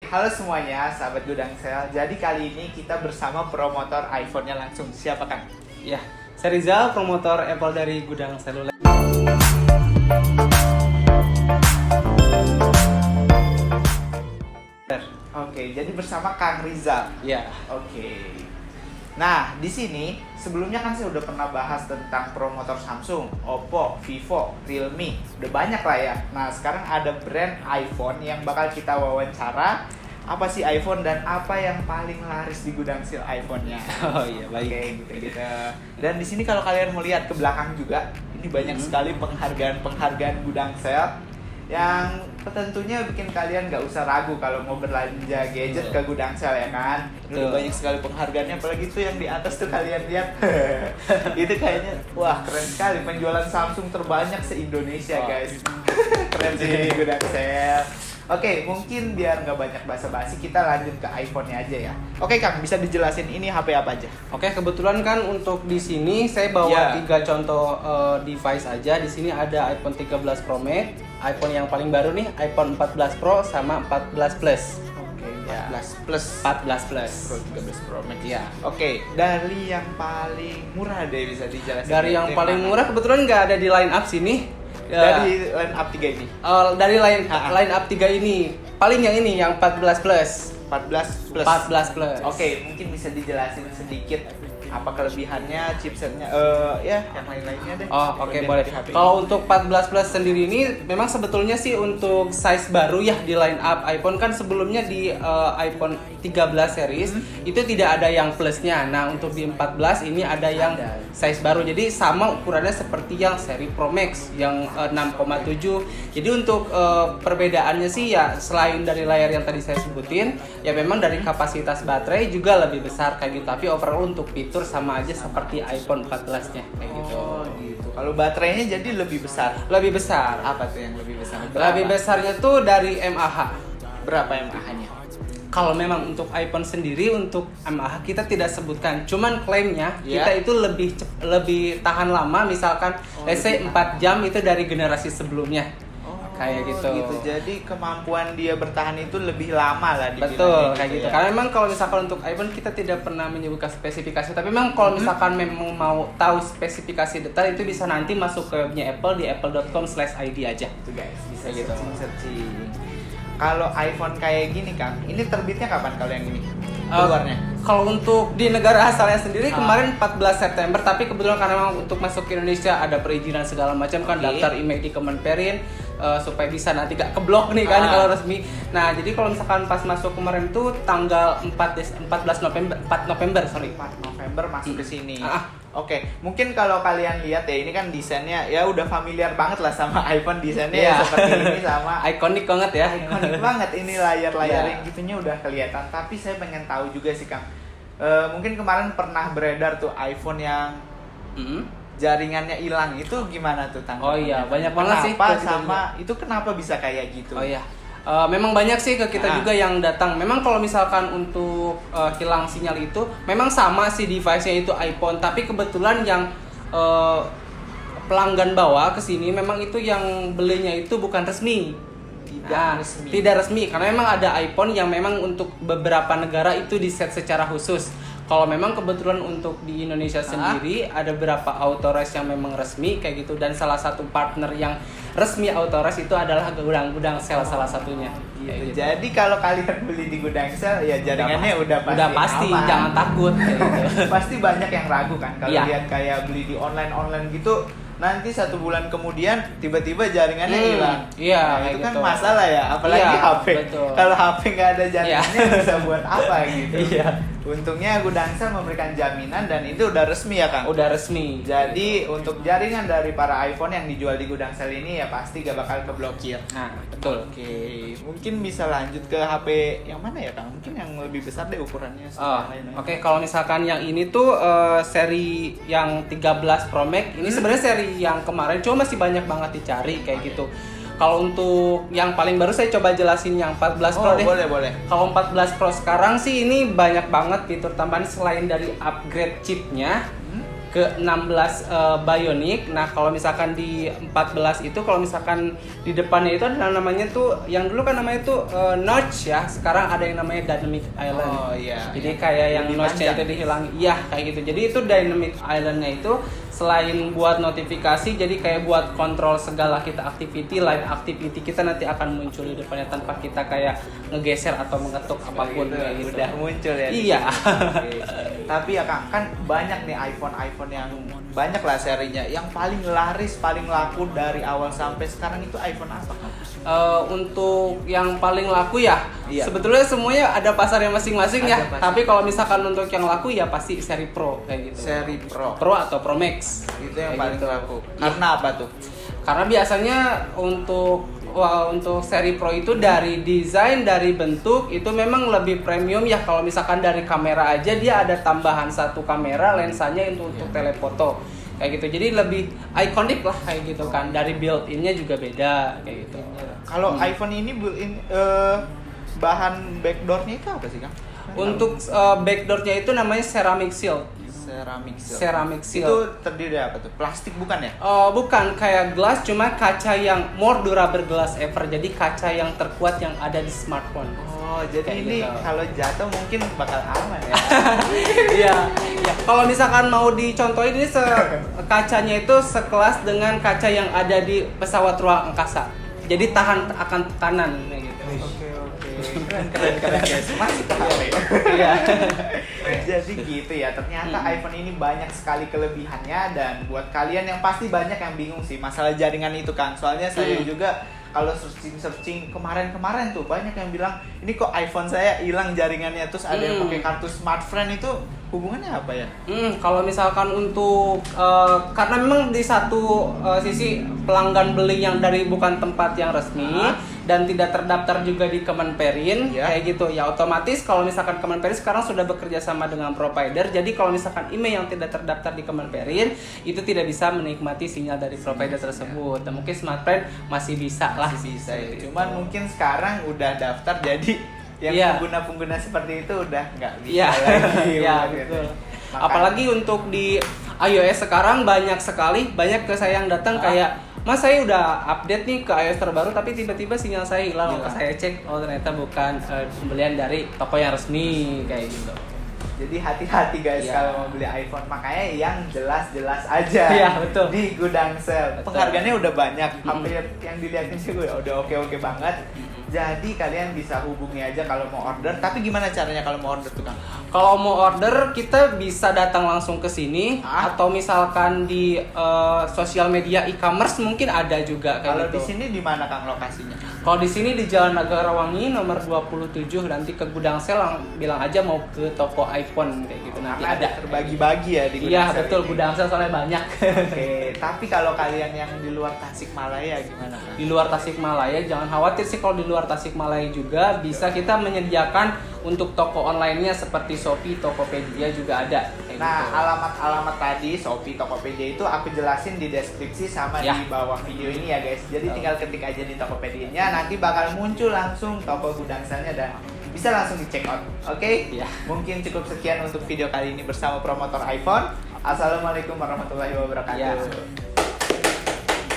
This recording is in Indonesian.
Halo semuanya, sahabat Gudang Sel. Jadi kali ini kita bersama promotor iPhone-nya langsung. Siapa Kang? Ya, saya Rizal, promotor Apple dari Gudang Seluler. Oke, jadi bersama Kang Rizal. Ya. Oke. Nah, di sini sebelumnya kan saya udah pernah bahas tentang promotor Samsung, Oppo, Vivo, Realme. Udah banyak lah ya. Nah, sekarang ada brand iPhone yang bakal kita wawancara. Apa sih iPhone dan apa yang paling laris di gudang sale iPhone-nya? Oh iya, baik. Oke, gitu. Dan di sini kalau kalian mau lihat ke belakang juga, ini banyak sekali penghargaan gudang sale yang tentunya bikin kalian nggak usah ragu kalau mau belanja gadget ke gudang sale ya kan. Udah banyak sekali penghargaannya, apalagi itu yang di atas tuh kalian lihat. Itu kayaknya wah keren sekali, penjualan Samsung terbanyak se-Indonesia guys. Keren sih gudang sale. Oke, mungkin biar nggak banyak basa-basi, kita lanjut ke iPhone-nya aja ya. Oke Kang, bisa dijelasin ini HP apa aja? Oke, kebetulan kan untuk di sini saya bawa 3 contoh device aja. Di sini ada iPhone 13 Pro Max, iPhone yang paling baru nih, iPhone 14 Pro sama 14 Plus. Oke, Ya. 14 Plus. 14 Plus. Pro 13 Pro Max. Ya. Oke, dari yang paling murah deh bisa dijelasin. Dari yang paling murah kebetulan nggak ada di line up sini. Dari line up 3 ini. Dari line up 3 ini. Paling yang ini yang 14 Plus. 14 Plus. 14 Plus. Oke, mungkin bisa dijelasin sedikit apa kelebihannya, chipsetnya, ya yang lain-lainnya deh. Oh, oke, Kelebihan boleh. dari HP ini. Kalau untuk 14 Plus sendiri ini memang sebetulnya sih untuk size baru ya di line up iPhone. Kan sebelumnya di iPhone 13 series itu tidak ada yang plusnya. Nah, untuk di 14 ini ada yang size baru. Jadi sama ukurannya seperti yang seri Pro Max yang 6,7. Jadi untuk perbedaannya sih ya selain dari layar yang tadi saya sebutin, ya memang dari kapasitas baterai juga lebih besar kayak gitu. Tapi overall untuk fitur sama aja seperti iPhone 14-nya kayak gitu. Oh, gitu. Kalau baterainya jadi lebih besar. Lebih besar. Apa tuh yang lebih besar? Lebih besarnya tuh dari mAh. Berapa mAh-nya? Kalau memang untuk iPhone sendiri untuk mAh kita tidak sebutkan. Cuman klaimnya kita itu lebih tahan lama, misalkan let's say 4 jam itu dari generasi sebelumnya. Kayak gitu. Jadi kemampuan dia bertahan itu lebih lama lah dibilangnya. Betul, kayak gitu. Ya. Karena memang kalau misalkan untuk iPhone kita tidak pernah menyebutkan spesifikasi, tapi memang kalau misalkan memang mau tahu spesifikasi detail itu bisa nanti masuk ke webnya Apple di apple.com/id aja. Itu guys, bisa Kayak gitu. searching. Kalau iPhone kayak gini Kang, ini terbitnya kapan kalau yang ini? Keluarnya? Kalau untuk di negara asalnya sendiri kemarin 14 September, tapi kebetulan karena memang untuk masuk ke Indonesia ada perizinan segala macam kan, daftar email di Kemenperin supaya bisa nanti gak keblok nih kan kalau resmi. Nah, jadi kalau misalkan pas masuk kemarin itu tanggal 4 November masuk ke sini. Oke, mungkin kalau kalian lihat ya, ini kan desainnya ya udah familiar banget lah sama iPhone, desainnya ya seperti ini sama ikonik banget ya. ikonik banget ini layar-layar yang gitunya udah kelihatan. Tapi saya pengen tahu juga sih Kang. Mungkin kemarin pernah beredar tuh iPhone yang jaringannya hilang, itu gimana tuh tanggapannya? Oh iya, banyak banget sih. Itu kenapa bisa kayak gitu? Oh iya. Memang banyak sih ke kita juga yang datang. Memang kalau misalkan untuk hilang sinyal itu memang sama sih device-nya itu iPhone, tapi kebetulan yang pelanggan bawa ke sini memang itu yang belinya itu bukan resmi. Tidak resmi karena memang ada iPhone yang memang untuk beberapa negara itu di-set secara khusus. Kalau memang kebetulan untuk di Indonesia sendiri ada beberapa authorized yang memang resmi kayak gitu, dan salah satu partner yang resmi authorized itu adalah gudang sel salah satunya. Gitu. Jadi kalau kalian beli di gudang sel ya jaringannya udah pasti aman. Jangan takut gitu. Pasti banyak yang ragu kan kalau lihat kayak beli di online gitu, nanti 1 bulan kemudian tiba-tiba jaringannya hilang. Iya, nah, itu kan gitu. masalah ya, apalagi HP. Betul. Kalau HP nggak ada jaringannya bisa buat apa gitu. Iya. Untungnya gudang sel memberikan jaminan dan itu udah resmi ya Kang. Udah resmi. Jadi untuk jaringan dari para iPhone yang dijual di gudang sel ini ya pasti gak bakal keblokir. Nah, betul. Oke, mungkin bisa lanjut ke HP yang mana ya Kang? Mungkin yang lebih besar deh ukurannya. Oke, kalau misalkan yang ini tuh seri yang 13 Pro Max ini sebenarnya seri yang kemarin cuma masih banyak banget dicari kayak gitu. Kalau untuk yang paling baru saya coba jelasin yang 14 Pro deh. Boleh. Kalau 14 Pro sekarang sih ini banyak banget fitur tambahan selain dari upgrade chipnya. ke 16 Bionic. Nah, kalau misalkan di 14 itu, kalau misalkan di depannya itu ada namanya tuh, yang dulu kan namanya tuh notch ya, sekarang ada yang namanya Dynamic Island. Oh iya. Jadi kayak yang notch-nya itu dihilangi. Iya, kayak gitu. Jadi itu Dynamic Island-nya itu selain buat notifikasi, jadi kayak buat kontrol segala kita activity, live activity kita nanti akan muncul di depannya tanpa kita kayak ngegeser atau mengetuk apapun Gitu, kayak gitu. udah muncul ya. di Iya. sini. Oke. Tapi ya Kang, kan banyak nih iPhone yang banyak lah serinya. Yang paling laris, paling laku dari awal sampai sekarang itu iPhone apa Kang? Untuk yang paling laku ya, Iya. sebetulnya semuanya ada pasarnya masing-masing ya. Ada pasar. Tapi kalau misalkan untuk yang laku ya pasti seri Pro kayak gitu. Seri Pro. Pro atau Pro Max. Itu yang Kayak paling gitu. laku. Iya. Karena apa tuh? Karena biasanya untuk seri Pro itu dari desain, dari bentuk itu memang lebih premium ya. Kalau misalkan dari kamera aja dia ada tambahan satu kamera, lensanya itu untuk telefoto kayak gitu. Jadi lebih ikonik lah kayak gitu kan. Dari built-innya juga beda kayak gitu. Kalau iPhone ini built-in bahan backdoor-nya itu apa sih Kang? Untuk backdoor-nya itu namanya ceramic shield. Ceramic shield. Itu terdiri dari apa tuh? Plastik bukan ya? Bukan kayak glass, cuma kaca yang more durable glass ever. Jadi kaca yang terkuat yang ada di smartphone. Oh, jadi Kayak ini gitu. kalau jatuh mungkin bakal aman ya. Iya. Ya, kalau misalkan mau dicontohin ini kacanya itu sekelas dengan kaca yang ada di pesawat ruang angkasa. Jadi tahan akan tekanan kayak gitu. Oke. Keren guys. Masih tahu ya. Iya. Jadi gitu ya. Ternyata iPhone ini banyak sekali kelebihannya, dan buat kalian yang pasti banyak yang bingung sih masalah jaringan itu Kang. Soalnya saya juga kalau searching kemarin tuh banyak yang bilang ini kok iPhone saya hilang jaringannya, terus ada yang pakai kartu smartfriend, itu hubungannya apa ya? Kalau misalkan untuk karena memang di satu sisi pelanggan beli yang dari bukan tempat yang resmi dan tidak terdaftar juga di Kemenperin kayak gitu ya, otomatis kalau misalkan Kemenperin sekarang sudah bekerja sama dengan provider, jadi kalau misalkan email yang tidak terdaftar di Kemenperin itu tidak bisa menikmati sinyal dari provider tersebut. Dan mungkin smartphone masih bisa lah. Masih bisa ya. Cuman mungkin sekarang udah daftar, jadi yang pengguna-pengguna seperti itu udah nggak bisa lagi. Iya, betul. Apalagi untuk di iOS sekarang banyak saya yang datang kayak, Mas saya udah update nih ke iOS terbaru tapi tiba-tiba sinyal saya hilang. Saya cek, oh ternyata bukan pembelian dari toko yang resmi kayak gitu. Jadi hati-hati guys kalau mau beli iPhone, makanya yang jelas-jelas aja betul. di gudang sel. Betul. Penghargaannya udah banyak, hampir yang dilihatin sih udah oke banget. Jadi kalian bisa hubungi aja kalau mau order. Tapi gimana caranya kalau mau order tuh Kang? Kalau mau order kita bisa datang langsung ke sini atau misalkan di sosial media e-commerce mungkin ada juga kayak Kalau gitu. di sini di mana Kang lokasinya? Kalau di sini di Jalan Nagarawangi nomor 27, nanti ke gudang sel bilang aja mau ke toko iPhone kayak gitu. Nanti Karena ada terbagi-bagi ya di gudang Iya, sel betul, ini. gudang sel soalnya banyak. Oke, tapi kalau kalian yang di luar Tasikmalaya gimana Kang? Di luar Tasikmalaya jangan khawatir sih, kalau di luar Tasikmalaya juga bisa kita menyediakan untuk toko online-nya seperti Shopee, Tokopedia juga ada. Kayak Nah, gitu. alamat-alamat tadi Shopee, Tokopedia itu aku jelasin di deskripsi sama di bawah video ini ya guys. Jadi tinggal ketik aja di Tokopedia-nya, nanti bakal muncul langsung toko gudang selnya dan bisa langsung di check out. Oke? Iya. Mungkin cukup sekian untuk video kali ini bersama promotor iPhone. Assalamualaikum warahmatullahi wabarakatuh. Iya.